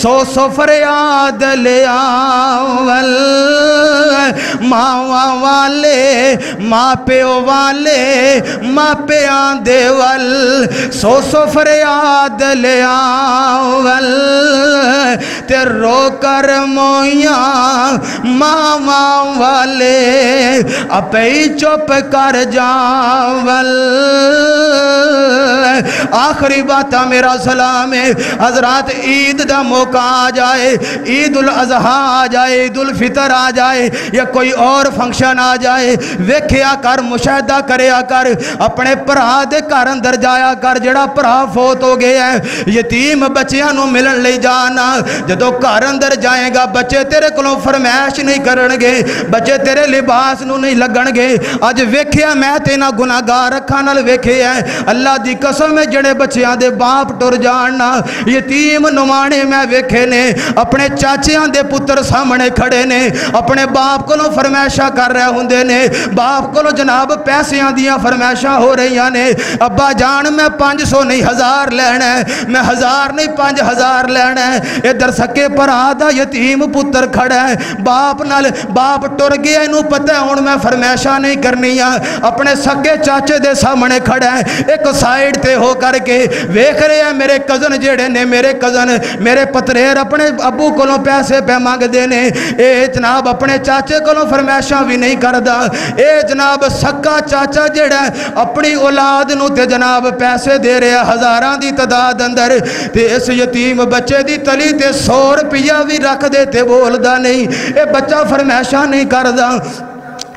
سو سو فریاد لے آول، ماما والے ماں پیو والے ماں پیان دے وال سو سو فریاد لے آول، تے رو کر مویاں ماما والے اپی چپ کر جاول۔ آخری باتہ میرا سلام ہے، حضرات عید دا موقع آ جائے، عید الاضحیٰ آ جائے، عید الفطر آ جائے یا کوئی اور فنکشن آ جائے، ویکھیا کر، مشاہدہ کریا کر، اپنے پرا دے گھر اندر جایا کر جڑا پرا فوت ہو گیا ہے، یتیم بچیاں نو ملن لے جانا۔ جدو گھر اندر جائے گا بچے تیرے کلوں فرمائش نہیں کرنگے، بچے تیرے لباس نو نہیں لگنگے۔ اج ویکھیا میں تینا گناہگار رکھا نال ویکھیا ہے، اللہ دی قسم میں جڑے بچیاں دے باپ ٹر جاننا، یتیم نمانے میں ویکھے نے، اپنے چاچیاں دے پتر سامنے کھڑے نے، اپنے باپ کلوں فرمائشہ کر رہے ہوندے نے، باپ کلوں جناب پیسیاں دیاں فرمائشہ ہو رہی نے، ابا جان میں 500 نہیں 1000 لینا ہے، میں 1000 نہیں 5000 لینا ہے۔ ادھر سکے پر آدھا یتیم پتر کھڑا ہے، باپ نال باپ ٹر گیا انہوں پتہ ہے ہون میں فرمائشہ نہیں کرنی ہے، اپنے سکے چاچے دے سامنے کھڑا ہے، ایک سائیڈ تے ہو کر کے ویکھ رہے ہیں میرے کزن جیڑے نے، میرے کزن میرے پتریر اپنے ابو کولوں پیسے پہ مانگ دینے، اے جناب اپنے چاچے کولوں فرمائشہ بھی نہیں کردہ، اے جناب سکا چاچا جیڑا اپنی اولاد نو تے جناب پیسے دے رہے ہزاراں دی تعداد اندر، تے اس یتیم بچے دی تلی تے 100 روپیہ بھی رکھ دے تے بولدا نہیں، اے بچہ فرمائشہ نہیں کردہ۔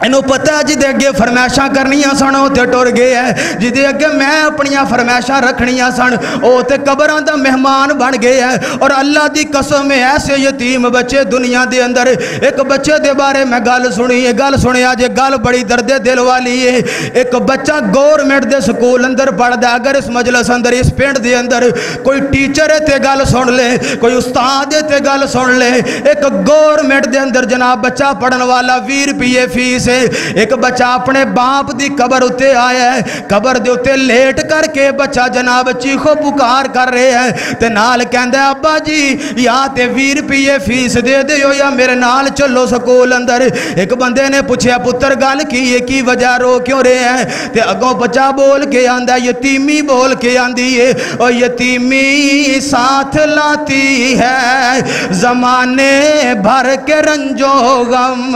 انہوں پتہ ہے جدے اگے فرمائشاں کرنیاں سن او تے ٹر گئے ہیں، جدے اگے میں اپنیاں فرمائشاں رکھنیاں سن او تے قبراں دا مہمان بن گئے ہیں۔ اور اللہ دی قسم میں ایسے یتیم بچے دنیا دے اندر، ایک بچے دے بارے میں گل سنی ہے، گل سنیا جے گل بڑی درد دل والی ہے۔ ایک بچہ گورنمنٹ دے سکول اندر پڑھدا، اگر اس مجلس اندر اس پنڈ دے اندر کوئی ٹیچر ہے تے گل سن لے، کوئی استاد ہے تے گل سن لے، ایک گورنمنٹ دے اندر جناب بچہ پڑھن والا 20 روپیے فیس سے ایک بچہ اپنے باپ دی قبر اتے آیا ہے, قبر دے اتے لیٹ کر کے بچہ جناب چیخو پکار کر رہے ہیں تے نال کہندہ ابا جی یا تے 20 روپیے فیس دے دیو یا میرے نال چلو سکول اندر. ایک بندے نے پوچھا پتر گل کی ہے, کی وجہ رو کیوں رہے ہیں؟ تے اگوں بچہ بول کے آندہ یتیمی بول کے آندی ہے, اور یتیمی ساتھ لاتی ہے زمانے بھر کے رنجو غم.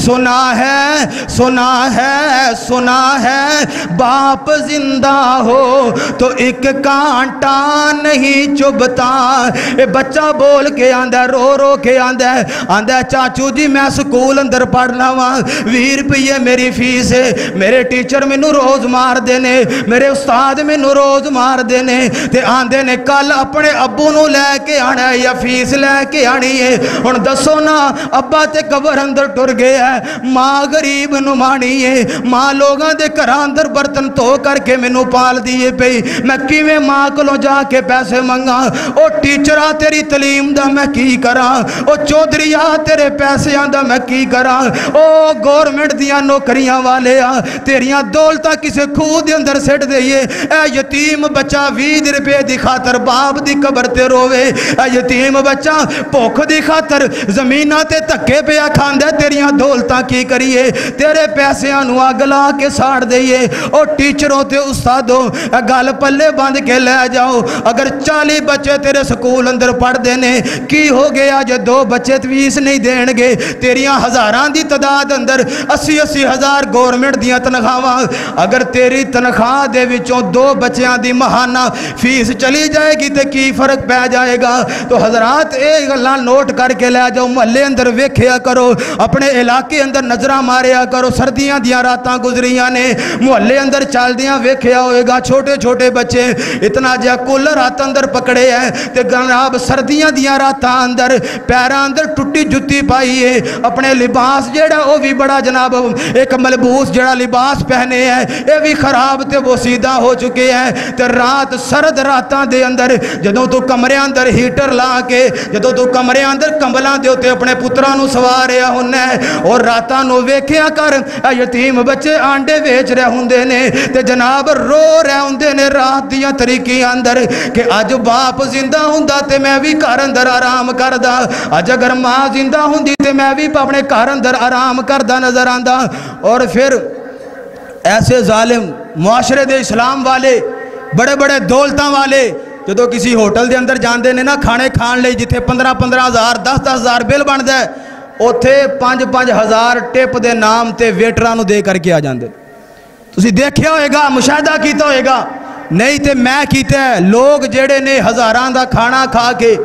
سنا ہے سنا ہے سنا ہے باپ زندہ ہو تو ایک کانٹا نہیں چبھتا. اے بچہ بول کے آندہ رو رو کے آندہ چاچو جی میں سکول اندر پڑھنا وا, 20 روپیے میری فیس ہے, میرے ٹیچر میں نو روز مار دینے, میرے استاد میں نو روز مار دینے تے آندے نے کل اپنے ابو نو لے کے آنا ہے یا فیس لے کے آنی ہے. ہن دسو نا ابا تے قبر اندر ٹر گیا ہے, ماں غریب نو مانی ہے, ماں لوگاں دے گھراں اندر برتن تو کر کے مینوں پال دیے پئی, میں کیویں ماں کولوں جا کے پیسے منگاں؟ او ٹیچراں تیری تعلیم دا میں کی کراں, او چودھریاں تیرے پیسیاں دا میں کی کراں, او گورنمنٹ دیاں نوکریاں والے تیریاں دولتاں کسے کھو دے اندر سٹ دئیے. اے یتیم بچہ 20 روپے دی خاطر باپ دی قبر تے روے, اے یتیم بچہ بھوک دی خاطر زمیناں تے دھکے پیا کھاندا, تیریاں دولتاں کی کریے؟ تیرے پیسیاں نو اگ لا کے ساڑ دئیے. او ٹیچروں تے استادوں گل پلے باندھ کے لے جاؤ, اگر 40 بچے تیرے سکول اندر پڑھ دینے کی ہو گیا جو 2 بچے فیس نہیں دین گے؟ تیریاں ہزاراں دی تعداد اندر 80 ہزار گورنمنٹ دیاں تنخواہاں, اگر تیری تنخواہ دے وچوں 2 بچیاں دی ماہانہ فیس چلی جائے گی تے کی فرق پہ جائے گا؟ تو حضرات اے گلاں نوٹ کر کے لے جاؤ, محلے اندر ویکھیا کرو, اپنے علاقے اندر نظراں ماریا کرو. سردیاں دیاں راتاں گزریاں نے, محلے اندر چالدیاں ویکھیا ہوئے گا چھوٹے چھوٹے بچے اتنا جا کولر ہاتھ اندر پکڑے ہیں تے جناب سردیاں دیاں راتاں اندر پیراں اندر ٹٹی جتی پائی ہے, اپنے لباس جیڑا وہ بھی بڑا جناب ایک ملبوس جیڑا لباس پہنے ہیں اے بھی خراب تے بوسیدہ ہو چکے ہیں. تے رات سرد راتاں دے اندر جدوں تو کمرے اندر ہیٹر لا کے, جدوں تو کمرے اندر کمبلاں دے اوتے اپنے پتراں نو سواریا ہوندا ہے, اور راتاں نو ویکھیا کر اے یتیم بچے آنڈے ویچ رہے ہوندے نے تے جناب رو رہے ہوندے نے رات دیاں طریقے اندر کہ اج باپ زندہ ہوندا تے میں بھی گھر اندر آرام کردا, اج اگر ماں زندہ ہوندی تے میں بھی اپنے گھر اندر آرام کردا نظر آندا. اور پھر ایسے ظالم معاشرے دے اسلام والے بڑے بڑے دولتاں والے جدو کسی ہوٹل دے اندر جاندے نے نا کھانے کھان لئی, جتھے 15-15 ہزار 10-10 ہزار بل بندا ہے, اوتھے 5-5 ہزار ٹپ دے نام تے ویٹراں نو دے کر کے آ جاندے. تسی دیکھیا ہوئے گا, مشاہدہ کیتا ہوئے گا, نہیں تے میں کیتا ہے. لوگ جڑے نے ہزاراں دا کھانا کھا کے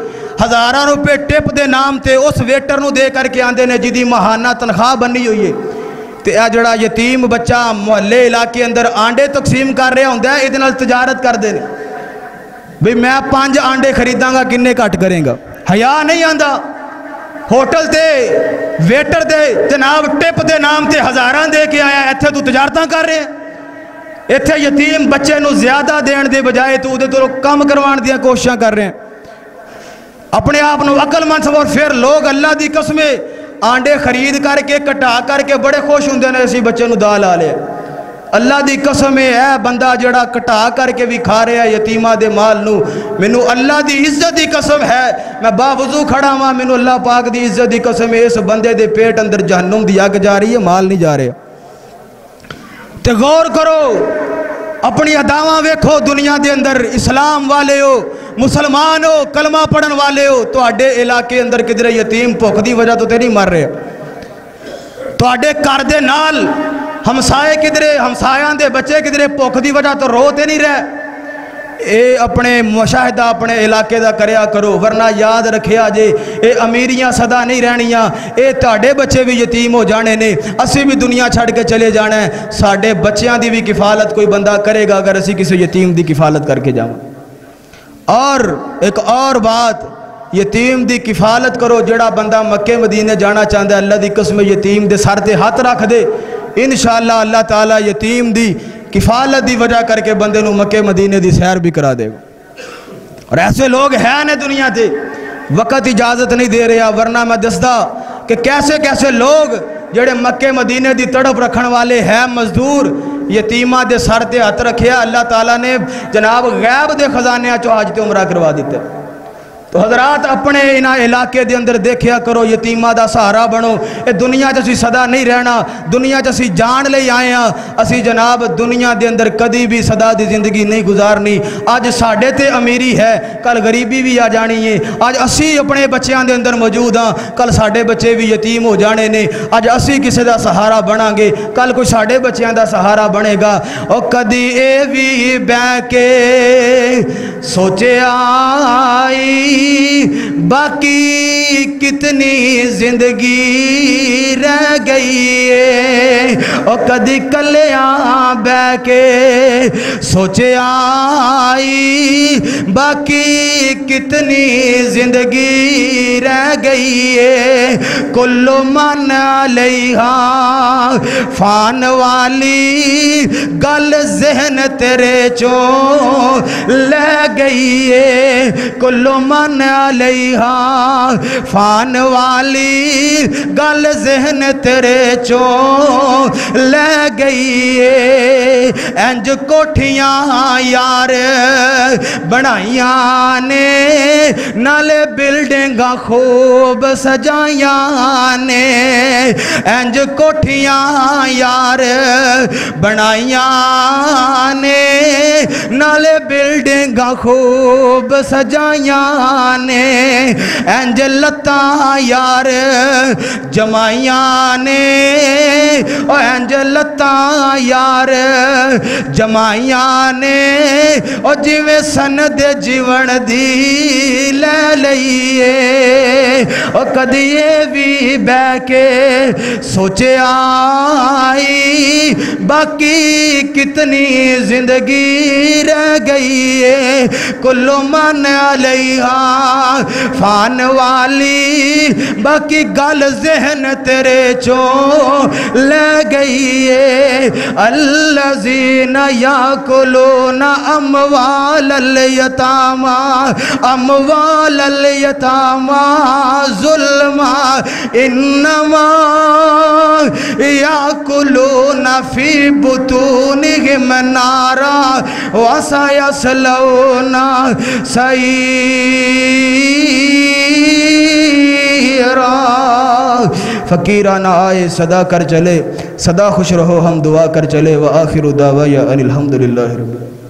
ہزاراں روپے ٹپ دے نام تے اس ویٹر نو دے کر کے آندے نے جدی ماہانہ تنخواہ بنی ہوئی ہے. تے اے جڑا یتیم بچہ محلے علاقے اندر آنڈے تقسیم کر رہا ہوندا ہے, ادھے نال تجارت کر دے نے بھئی میں 5 آنڈے خریداں گا, کنے کٹ کریں گا؟ حیا نہیں آندا. ہوٹل تے ویٹر دے جناب ٹپ دے نام تے ہزاراں دے کے آیا, ایتھے تو تجارتاں کر رہے ہیں. ایتھے یتیم بچے نو زیادہ دین دے بجائے تو ادھے تو کم کروان دیاں کوششاں کر رہے ہیں. اپنے آپ نو عقل مند سمجھو. پھر لوگ اللہ دی قسمیں آنڈے خرید کر کے کٹا کر کے بڑے خوش ہوندے نے اسی بچے نو دال آ لیا. اللہ دی قسم ہے بندہ جڑا کٹا کر کے بھی کھا رہا ہے یتیمہ دے مال نو, مینو اللہ دی عزت دی قسم ہے, میں باوضو کھڑا ہوں, مینو اللہ پاک دی عزت دی قسم ہے اس بندے دے پیٹ اندر جہنم دی اگ جا رہی ہے, مال نہیں جا رہا. تے غور کرو, اپنی اداواں ویکھو دنیا دے اندر. اسلام والے ہو, مسلمان ہو, کلمہ پڑھن والے ہو, تو آڈے علاقے اندر کدھر یتیم بھوک دی وجہ تو تے نہیں مر رہے, تو آڈے کار دے نال ہمسائے کدھرے, ہمسایاں دے بچے کدھرے بھوک دی وجہ تو رو تے نہیں رہے. اے اپنے مشاہدہ اپنے علاقے دا کریا کرو, ورنہ یاد رکھیا جے اے امیریاں صدا نہیں رہنیاں, اے تاڑے بچے بھی یتیم ہو جانے نے, اسی بھی دنیا چھڑ کے چلے جانا ہے. ساڑے بچیاں دی بھی کفالت کوئی بندہ کرے گا اگر اسی کسی یتیم دی کفالت کر کے جاؤں. اور ایک اور بات, یتیم دی کفالت کرو. جڑا بندہ مکے مدینے جانا چاہتا ہے اللہ دی قسم یتیم دے سر تے ہاتھ رکھ دے, انشاءاللہ اللہ تعالیٰ یتیم دی کفالت دی وجہ کر کے بندے نو مکے مدینے دی سیر بھی کرا دے گا. اور ایسے لوگ ہیں نے دنیا تے, وقت اجازت نہیں دے رہا, ورنہ میں دسدا کہ کیسے کیسے لوگ جڑے مکے مدینے دی تڑپ رکھن والے ہے مزدور یتیمہ دے سر تے ہاتھ رکھیا اللہ تعالیٰ نے جناب غیب دے خزانے چو حج تے عمرہ کروا دیتے تو حضرات اپنے انہاں علاقے دے اندر دیکھیا کرو یتیمہ دا سہارا بنو اے دنیا جسی صدا نہیں رہنا دنیا جسی جان لے آئے ہیں اسی جناب دنیا دے اندر کدی بھی صدا دی زندگی نہیں گزارنی آج ساڑھے تے امیری ہے کل غریبی بھی آ جانی ہے آج اسی اپنے بچیاں دے اندر موجود ہاں کل ساڑھے بچے بھی یتیم ہو جانے نے آج اسی کسے دا سہارا بنا گے کل کوئی ساڑھے بچیاں دا سہارا بنے گا اور کدی اے بھی بیکے سوچے آئی باقی کتنی زندگی رہ گئی ہے اور کدی کلیاں بہ کے سوچے آئی باقی کتنی زندگی رہ گئی ہے کل من علیہا فان والی گل ذہن تیرے چوں لے گئی ہے کل من علیہا فان والی گل ذہن تیرے چوں لے گئی ہے انج کوٹھیاں یار بنائیاں نے نالے بلڈنگاں خوب سجائیاں نے انج کوٹھیاں یار بنائیاں نے نالے بلڈنگاں خوب سجائیاں نے انج لتاں یار جمائیاں نے اور انج لتاں یار جمائیاں نے اور جویں سند جیون دی لے لئیے اور کدیے بھی بہ کے سوچے آئی باقی کتنی زندگی رہ گئی ہے کل من علیہا فان والی باقی گل ذہن تیرے چوں لے گئی ہے الذین یاکلون اموال الیتامی ظلما انما یاکلون فی بطونہم نارا وسیصلون فقیرانہ آئے صدا کر چلے صدا خوش رہو ہم دعا کر چلے وآخر دعوی ان الحمدللہ رب